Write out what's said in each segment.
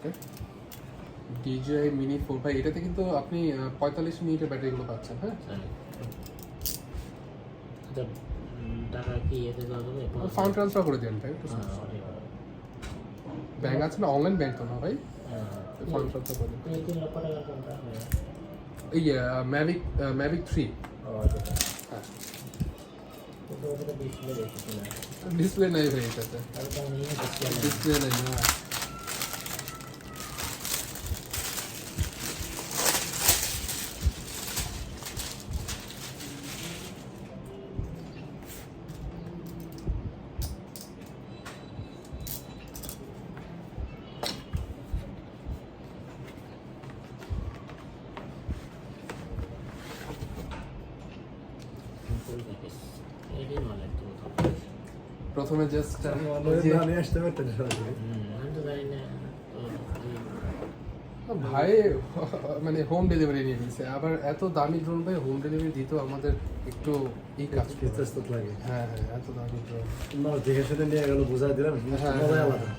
ওকে DJI Mini 4 ভাই এটাতে কিন্তু আপনি 45 মিনিটের ব্যাটারিগুলো পাচ্ছেন। হ্যাঁ টাকা কি এতে দেওয়া যাবে? ফান্ড ট্রান্সফার করে দেন ভাই। ব্যাংক আছে না, অনলাইন ব্যাংক তো না ভাই, ফান্ড ট্রান্সফার করে দেন। এই ম্যাভিক 3 হ্যাঁ ডিসপ্লে নাই ভাই এটাতে, ডিসপ্লে নাই না। প্রথমে জাস্ট আমি আসতে পারতেন ভাই মানে হোম ডেলিভারি নিয়ে নিয়েছে, আবার এত দামি ড্রোন ভাই হোম ডেলিভারি দিতেও আমাদের একটু এই কাজ প্রস্তুত লাগে। হ্যাঁ হ্যাঁ এত দামি ড্রোন দেখে শুনে নিয়ে গেল, বুঝাই দিলাম, মজাই আলাদা।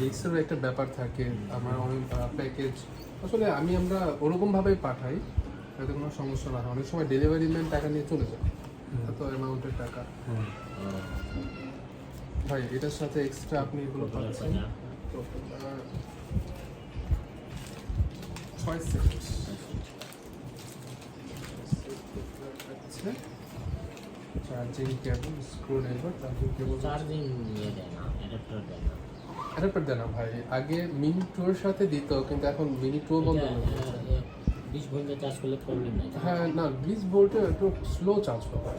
রিক্সের একটা ব্যাপার থাকে, আমার অনেক প্যাকেজ আসলে আমরা ওরকমভাবেই পাঠাই, যাতে কোনো সমস্যা না হয়। অনেক সময় ডেলিভারি ম্যান টাকা নিয়ে চলে যায়, এত অ্যামাউন্টের টাকা। ভাই এটার সাথে এক্সট্রা আপনি এগুলো পাচ্ছেন 6 second charging cable, screw driver, charging cable, charging নিয়ে দেয় না, অ্যাডাপ্টার দেয় না। অ্যাডাপ্টার দেয় না ভাই, আগে মিনি টুর সাথে দিত, কিন্তু এখন মিনি টুর বন্ধ হয়ে গেছে। 20 ভোল্টে চার্জ করলে প্রবলেম নাই। হ্যাঁ না 20 ভোল্টে একটু স্লো চার্জ হবে,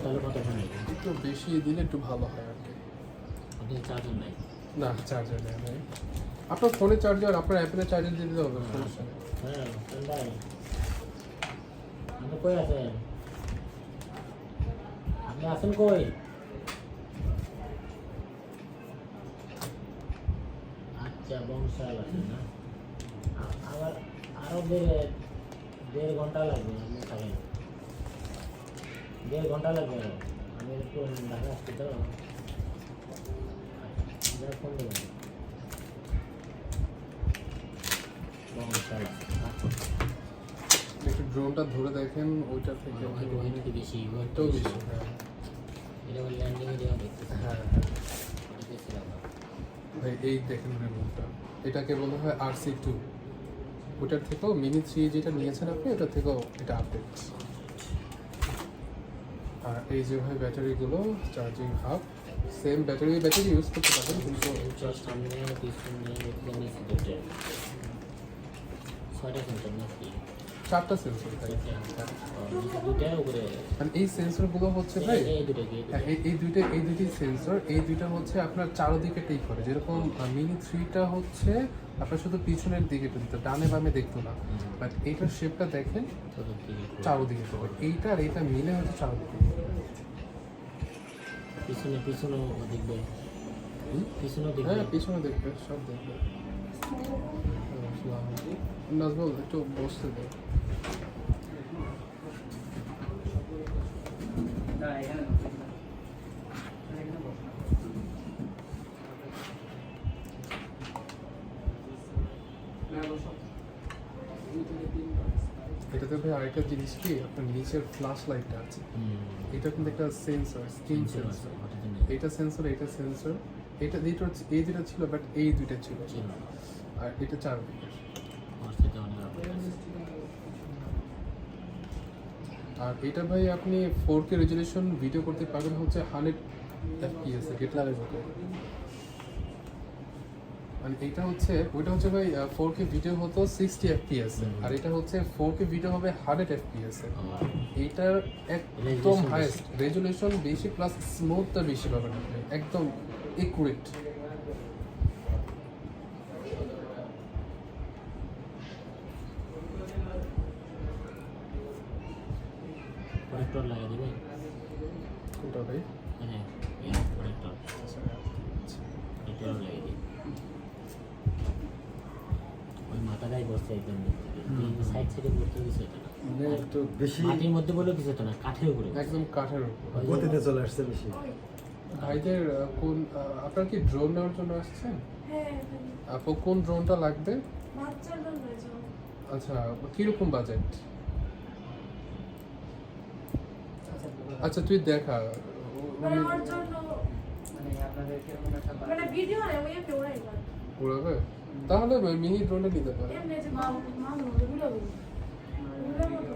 তাহলে কত ঘন্টা? একটু বেশি দিলে একটু ভালো হয় আর কি। ওদের চার্জার নাই? না চার্জার নেই ভাই, আপনার ফোনে চার্জার, আপনার অ্যাপেলের চার্জার দিয়ে দিতে হবে, সমস্যা নেই। হ্যাঁ ঠান্ডাই। আপনি কই আছেন? আপনি আছেন কই? আচ্ছা বংশাল আছেন না, আবার আরো 1.5 ঘন্টা লাগবে। আপনি থাকেন 1.5 ঘন্টা লাগবে, আমি একটু ঢাকা আসছি তো, ফোন দেবেন। বংশাল একটু ড্রোনটা ধরে দেখেন, ওইটা থেকে বেশি একটু বেশি। হ্যাঁ এটা বলে ল্যান্ডিংয়ে দেওয়া দেখতেছে। হ্যাঁ ভাই এই দেখেন রিমোটটা, এটাকে বলা হয় RC2, ওটার থেকেও মিনি 3 যেটা নিয়েছেন আপনি, ওটার থেকেও এটা আপডেট। আর এই যে ভাই ব্যাটারিগুলো, charging hub, same battery use করতে পারেন, কিন্তু সামনে পিছনে দুটো 6টা সেন্সর নাকি? 4টা সেন্সর ভাই। দুটো উপরে মানে এই সেন্সরগুলো হচ্ছে ভাই, এই দুটো কি? এই দুইটি সেন্সর, এই দুইটা হচ্ছে আপনার চারদিকে টেক করে। যেরকম মিনি 3টা হচ্ছে আপনার শুধু পিছনের দিকে দিত, ডানে বামে দেখতো না, বাট এইটার শেপটা দেখেন চারদিকে করে, এইটা আর এইটা মিলে হচ্ছে চারদিকে। পিছনেও দেখবে, হ্যাঁ পিছনে দেখবে, সব দেখবে। নাজমুল একটু বসতে দে। এটাতে ভাই আরেকটা জিনিস কি, আপনার নিচের ফ্ল্যাশ লাইটটা আছে, এটা কিন্তু একটা সেন্সর, স্ক্রিন সেন্সর। এটা সেন্সর, এটা সেন্সর, এটা দুটো এই দুটো ছিল, বাট এই দুইটা ছিল, আর এটা চারদিকে। আর এটা ভাই আপনি 4K রেজুলেশন ভিডিও করতে পারবেন হচ্ছে 100 FPS এ, গেট লাগার মতো। মানে এটা হচ্ছে, ওইটা হচ্ছে ভাই 4K ভিডিও হতো 60 FPS এ, আর এটা হচ্ছে 4K ভিডিও হবে 100 FPS এ। এইটার একদম হাইয়েস্ট রেজুলেশন বেশি, প্লাস স্মুথটা বেশি পাবেন আপনি, একদম একুরেট। প্রজেক্টর লাগিয়ে দিবেন? কোনটা ভাই? হ্যাঁ প্রজেক্টর এটাও লাগিয়ে দিই। ওই মাথাটাই বসছে একদম, সাইড সাইডে বসতে দিচ্ছে এটা মানে একটু বেশি মাটির মধ্যে বলে দিচ্ছে তো না, কাঠের উপরে, একদম কাঠের উপর গতিতে চলে আসছে বেশি। ভাইদের কোন আপনার কি ড্রোন নেওয়ার জন্য আসছেন? হ্যাঁ আপু কোন ড্রোনটা লাগবে? বাচ্চার জন্য এই জন্য। আচ্ছা কিরকম বাজেট? আচ্ছা তুই দেখা মানে আমার জন্য মানে আপনাদের কিরকম একটা মানে ভিডিও আর ওই এমনি ওরাই করে। উড়াবে তাহলে মিনি ড্রোনটা নিতে পারে। এমনি যে মা মা ওগুলো ওগুলোর মতো